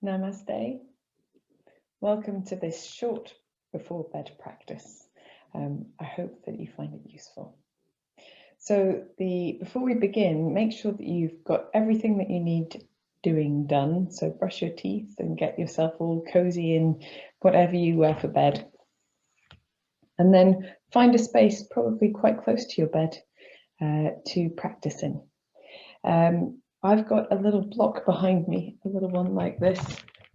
Namaste. Welcome to this short before bed practice. I hope that you find it useful. So before we begin, make sure that you've got everything that you need done. So brush your teeth and get yourself all cozy in whatever you wear for bed. And then find a space probably quite close to your bed to practice in. I've got a little block behind me, a little one like this,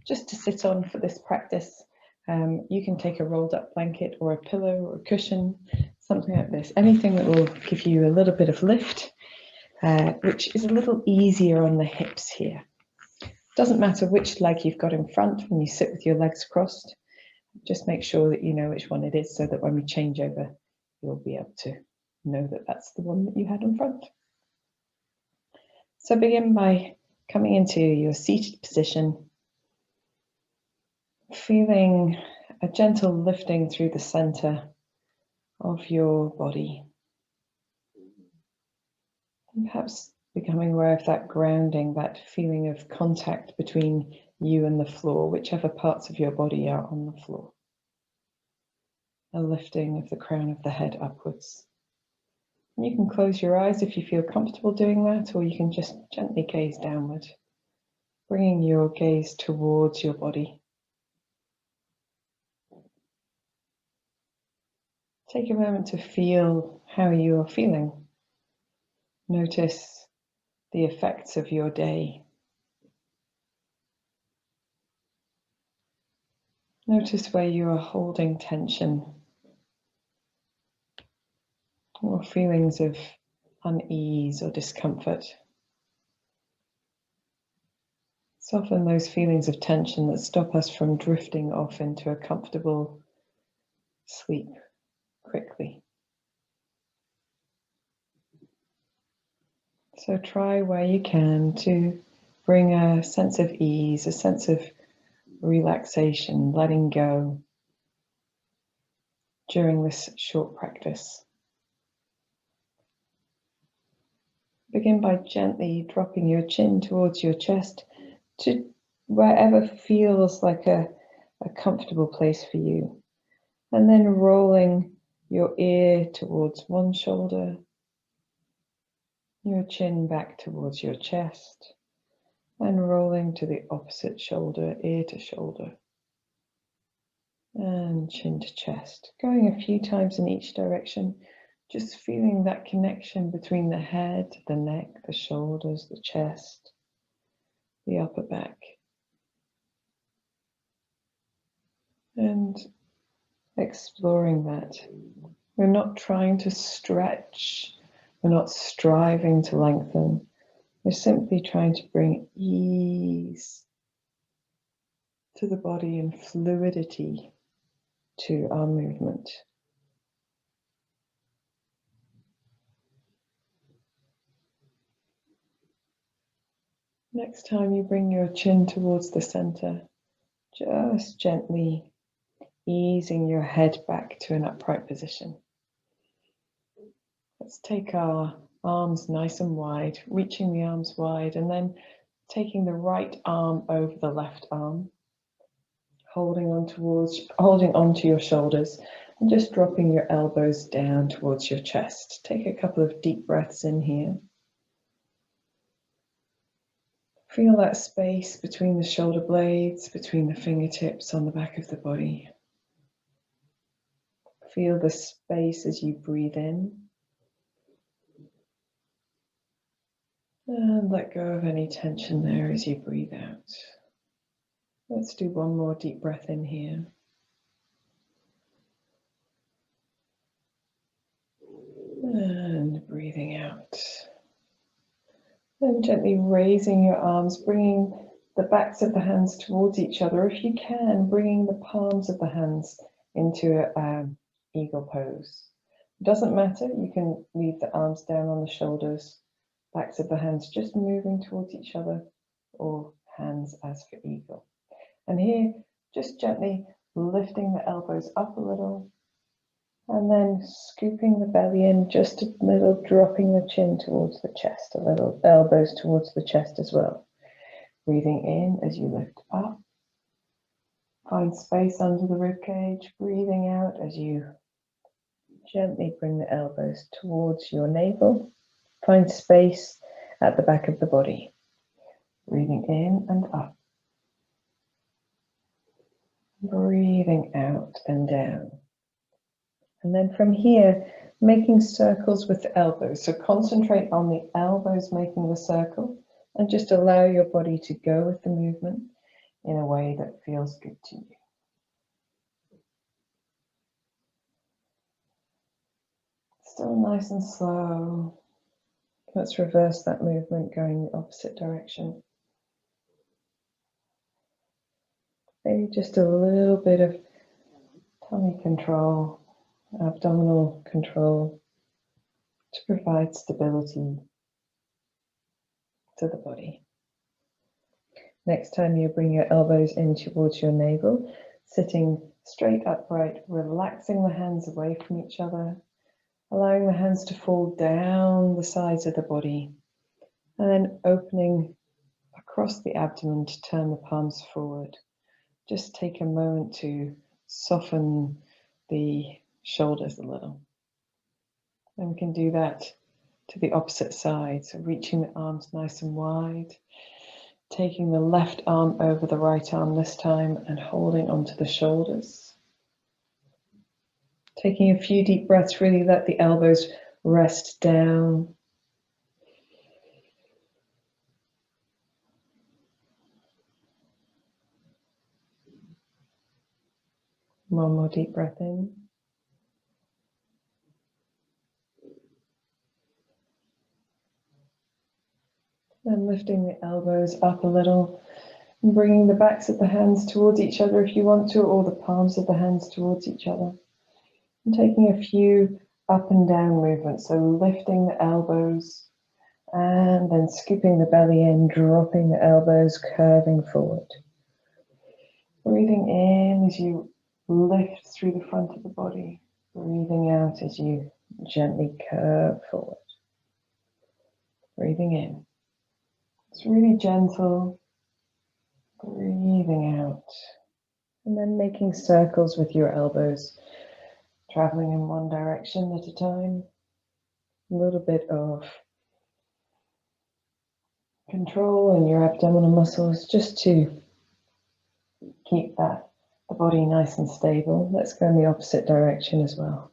just to sit on for this practice. You can take a rolled up blanket or a pillow or a cushion, something like this, anything that will give you a little bit of lift, which is a little easier on the hips here. Doesn't matter which leg you've got in front when you sit with your legs crossed, just make sure that you know which one it is so that when we change over, you'll be able to know that that's the one that you had in front. So begin by coming into your seated position, feeling a gentle lifting through the center of your body. And perhaps becoming aware of that grounding, that feeling of contact between you and the floor, whichever parts of your body are on the floor. A lifting of the crown of the head upwards. You can close your eyes if you feel comfortable doing that, or you can just gently gaze downward, bringing your gaze towards your body. Take a moment to feel how you are feeling. Notice the effects of your day. Notice where you are holding tension or feelings of unease or discomfort. It's often those feelings of tension that stop us from drifting off into a comfortable sleep quickly. So try where you can to bring a sense of ease, a sense of relaxation, letting go during this short practice. Begin by gently dropping your chin towards your chest to wherever feels like a comfortable place for you. And then rolling your ear towards one shoulder, your chin back towards your chest, and rolling to the opposite shoulder, ear to shoulder, and chin to chest. Going a few times in each direction, just feeling that connection between the head, the neck, the shoulders, the chest, the upper back. And exploring that. We're not trying to stretch, we're not striving to lengthen. We're simply trying to bring ease to the body and fluidity to our movement. Next time you bring your chin towards the center, just gently easing your head back to an upright position. Let's take our arms nice and wide, reaching the arms wide, and then taking the right arm over the left arm, holding onto your shoulders, and just dropping your elbows down towards your chest. Take a couple of deep breaths in here. Feel that space between the shoulder blades, between the fingertips on the back of the body. Feel the space as you breathe in. And let go of any tension there as you breathe out. Let's do one more deep breath in here. And breathing out. Then gently raising your arms, bringing the backs of the hands towards each other. If you can, bringing the palms of the hands into eagle pose. It doesn't matter, you can leave the arms down on the shoulders, backs of the hands just moving towards each other, or hands as for eagle. And here, just gently lifting the elbows up a little, and then scooping the belly in just a little, dropping the chin towards the chest, a little, elbows towards the chest as well. Breathing in as you lift up, Find space under the ribcage, breathing out as you gently bring the elbows towards your navel. Find space at the back of the body. Breathing in and up. Breathing out and down. And then from here, making circles with the elbows. So concentrate on the elbows making the circle and just allow your body to go with the movement in a way that feels good to you. Still nice and slow. Let's reverse that movement going the opposite direction. Maybe just a little bit of tummy control, abdominal control to provide stability to the body. Next time you bring your elbows in towards your navel, sitting straight upright, relaxing the hands away from each other, allowing the hands to fall down the sides of the body, and then opening across the abdomen to turn the palms forward. Just take a moment to soften the shoulders a little. And we can do that to the opposite side. So reaching the arms nice and wide, taking the left arm over the right arm this time and holding onto the shoulders. Taking a few deep breaths, really let the elbows rest down. One more deep breath in. And lifting the elbows up a little, and bringing the backs of the hands towards each other if you want to, or the palms of the hands towards each other. And taking a few up and down movements, so lifting the elbows and then scooping the belly in, dropping the elbows, curving forward. Breathing in as you lift through the front of the body, breathing out as you gently curve forward. Breathing in. It's really gentle. Breathing out. And then making circles with your elbows, traveling in one direction at a time. A little bit of control in your abdominal muscles just to keep the body nice and stable. Let's go in the opposite direction as well.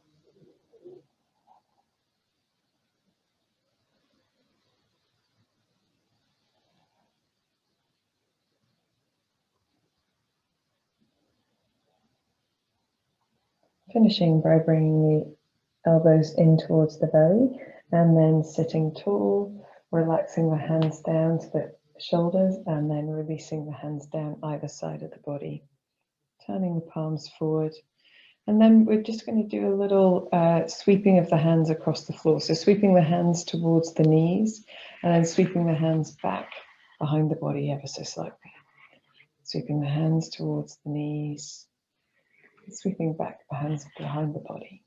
Finishing by bringing the elbows in towards the belly and then sitting tall, relaxing the hands down to the shoulders and then releasing the hands down either side of the body. Turning the palms forward. And then we're just going to do a little sweeping of the hands across the floor. So sweeping the hands towards the knees and then sweeping the hands back behind the body ever so slightly. Sweeping the hands towards the knees, sweeping back the hands behind the body.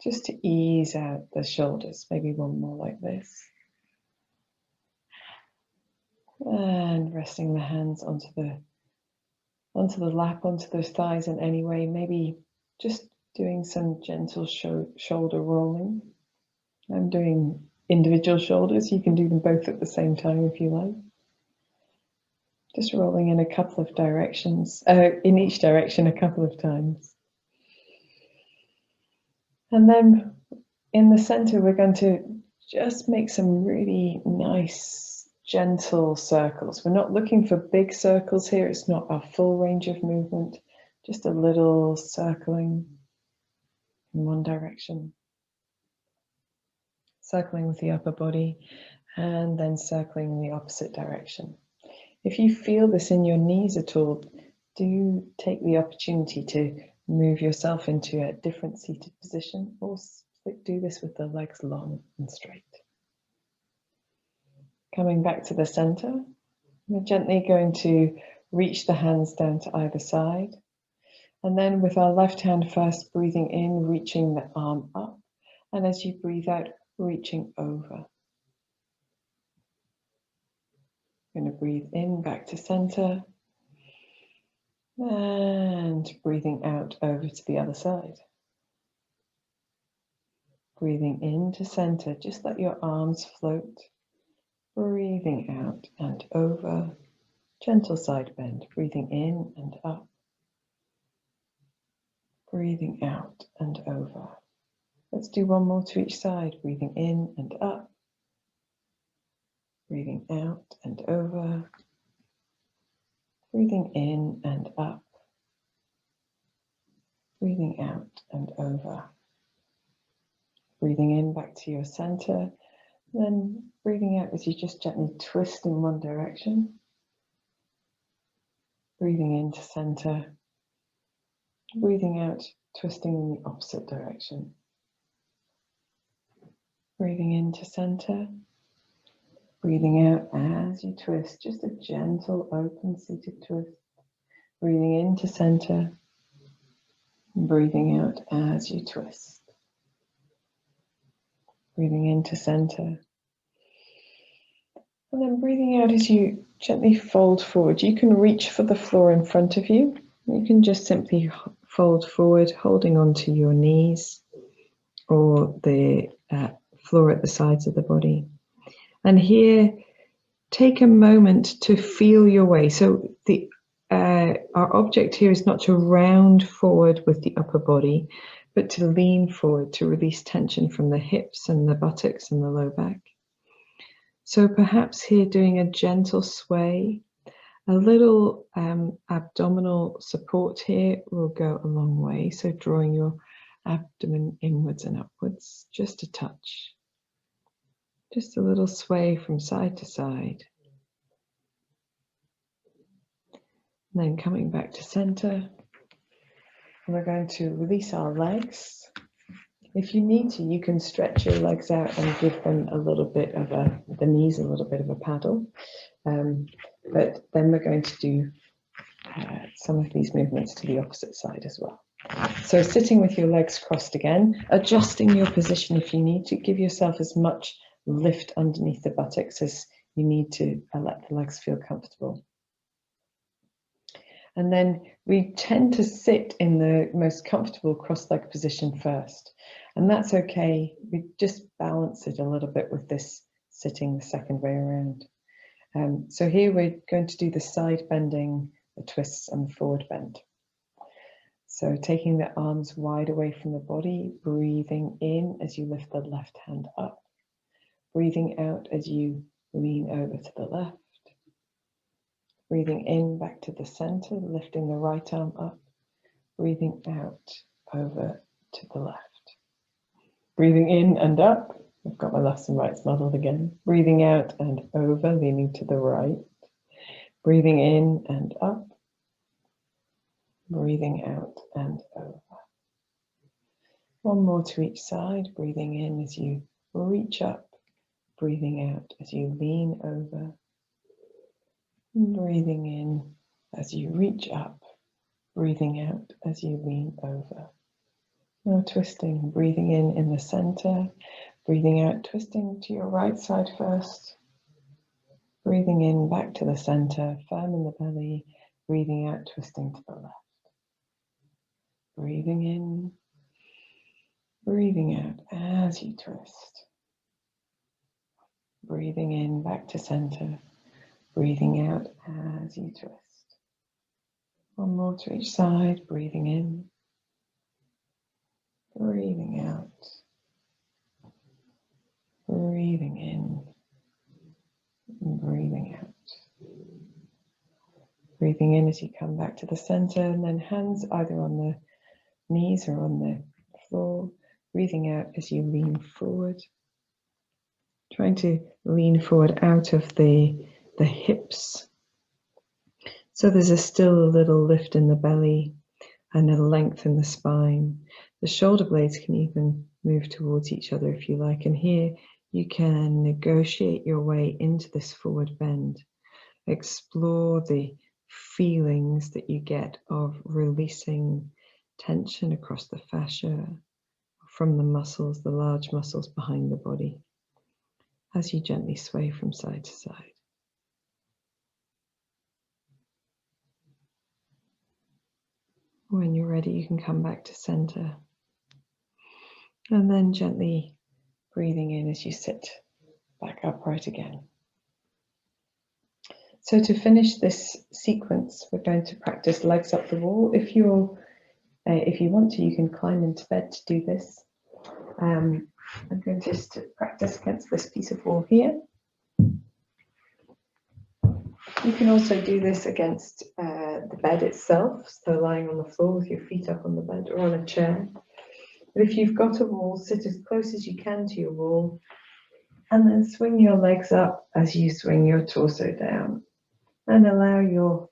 Just to ease out the shoulders, maybe one more like this. And resting the hands onto the lap, onto those thighs in any way, maybe just doing some gentle shoulder rolling. I'm doing individual shoulders. You can do them both at the same time if you like. Just rolling in a couple of directions, in each direction a couple of times. And then in the center, we're going to just make some really nice, gentle circles. We're not looking for big circles here. It's not our full range of movement, just a little circling in one direction. Circling with the upper body and then circling in the opposite direction. If you feel this in your knees at all, do take the opportunity to move yourself into a different seated position or do this with the legs long and straight. Coming back to the center, we're gently going to reach the hands down to either side. And then with our left hand first, breathing in, reaching the arm up. And as you breathe out, reaching over. Going to breathe in, back to center. And breathing out over to the other side. Breathing into center, just let your arms float. Breathing out and over. Gentle side bend, breathing in and up. Breathing out and over. Let's do one more to each side, breathing in and up. Breathing out and over. Breathing in and up. Breathing out and over. Breathing in back to your center. Then breathing out as you just gently twist in one direction. Breathing into center. Breathing out, twisting in the opposite direction. Breathing into center. Breathing out as you twist, just a gentle open seated twist. Breathing into center. Breathing out as you twist. Breathing into center. And then breathing out as you gently fold forward. You can reach for the floor in front of you. You can just simply fold forward, holding onto your knees or the floor at the sides of the body. And here, take a moment to feel your way. So our object here is not to round forward with the upper body, but to lean forward to release tension from the hips and the buttocks and the low back. So perhaps here doing a gentle sway, a little abdominal support here will go a long way. So drawing your abdomen inwards and upwards, just a touch. Just a little sway from side to side. And then coming back to center. And we're going to release our legs. If you need to, you can stretch your legs out and give them a little bit of the knees a little bit of a paddle. But then we're going to do some of these movements to the opposite side as well. So sitting with your legs crossed again, adjusting your position if you need to, give yourself as much lift underneath the buttocks as you need to let the legs feel comfortable. And then we tend to sit in the most comfortable cross-leg position first. And that's okay. We just balance it a little bit with this sitting the second way around. So here we're going to do the side bending, the twists and the forward bend. So taking the arms wide away from the body, breathing in as you lift the left hand up. Breathing out as you lean over to the left. Breathing in back to the center, lifting the right arm up. Breathing out over to the left. Breathing in and up. I've got my lefts and rights muddled again. Breathing out and over, leaning to the right. Breathing in and up. Breathing out and over. One more to each side. Breathing in as you reach up. Breathing out as you lean over. Breathing in as you reach up. Breathing out as you lean over. Now twisting, breathing in the center. Breathing out, twisting to your right side first. Breathing in back to the center, firm in the belly. Breathing out, twisting to the left. Breathing in, breathing out as you twist. Breathing in back to center. Breathing out as you twist. One more to each side, breathing in. Breathing out. Breathing in. Breathing out. Breathing in as you come back to the center, and then hands either on the knees or on the floor. Breathing out as you lean forward. Trying to lean forward out of the hips. So there's still a little lift in the belly and a length in the spine. The shoulder blades can even move towards each other if you like. And here you can negotiate your way into this forward bend. Explore the feelings that you get of releasing tension across the fascia from the muscles, the large muscles behind the body, as you gently sway from side to side. When you're ready, you can come back to center. And then gently breathing in as you sit back upright again. So to finish this sequence, we're going to practice legs up the wall. If you want to, you can climb into bed to do this. I'm going to just practice against this piece of wall here. You can also do this against the bed itself, so lying on the floor with your feet up on the bed or on a chair. But if you've got a wall, sit as close as you can to your wall and then swing your legs up as you swing your torso down and allow your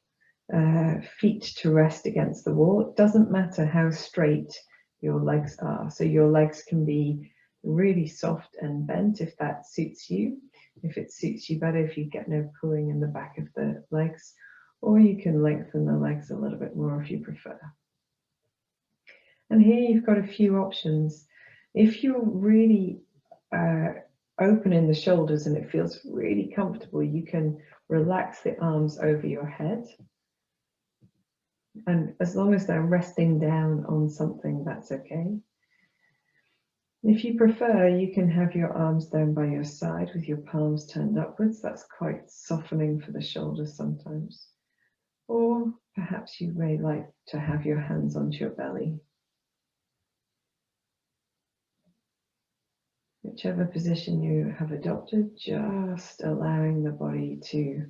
feet to rest against the wall. It doesn't matter how straight your legs are. So your legs can be really soft and bent if that suits you. If it suits you better, if you get no pulling in the back of the legs, or you can lengthen the legs a little bit more if you prefer. And here you've got a few options. If you're really open in the shoulders and it feels really comfortable, you can relax the arms over your head. And as long as they're resting down on something, that's okay. If you prefer, you can have your arms down by your side with your palms turned upwards. That's quite softening for the shoulders sometimes. Or perhaps you may like to have your hands onto your belly. Whichever position you have adopted, just allowing the body to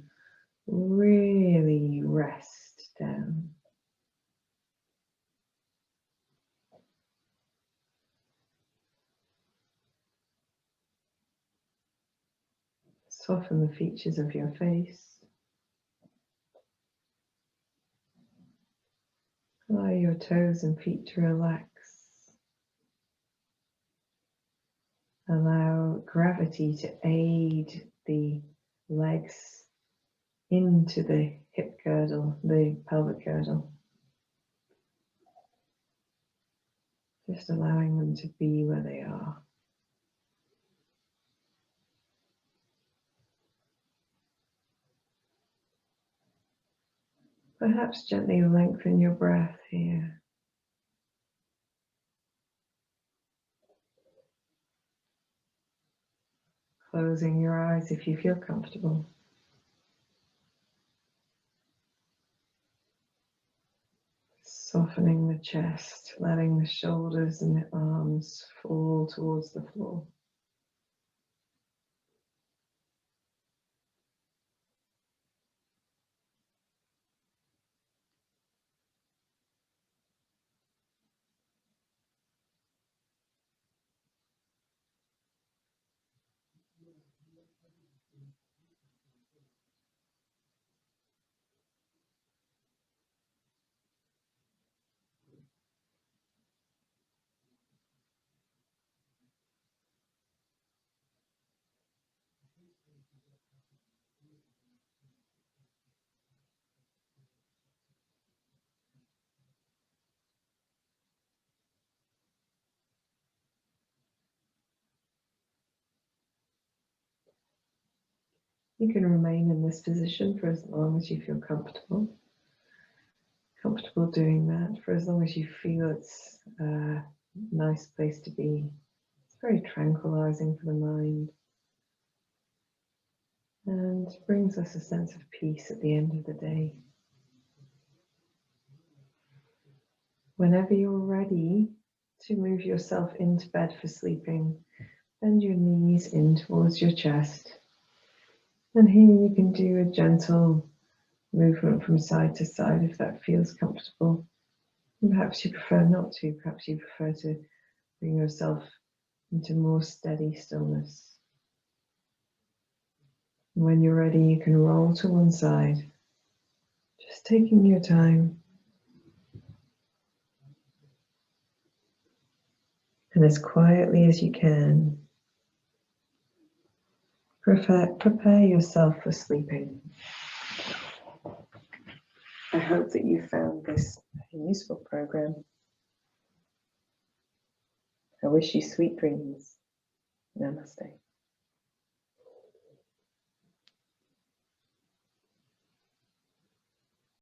really rest down. Soften the features of your face. Allow your toes and feet to relax. Allow gravity to aid the legs into the hip girdle, the pelvic girdle. Just allowing them to be where they are. Perhaps gently lengthen your breath here. Closing your eyes if you feel comfortable. Softening the chest, letting the shoulders and the arms fall towards the floor. You can remain in this position for as long as you feel comfortable. Comfortable doing that for as long as you feel it's a nice place to be. It's very tranquilizing for the mind and brings us a sense of peace at the end of the day. Whenever you're ready to move yourself into bed for sleeping, bend your knees in towards your chest. And here you can do a gentle movement from side to side if that feels comfortable. And perhaps you prefer not to, perhaps you prefer to bring yourself into more steady stillness. And when you're ready, you can roll to one side, just taking your time. And as quietly as you can, prepare yourself for sleeping. I hope that you found this a useful program. I wish you sweet dreams. Namaste.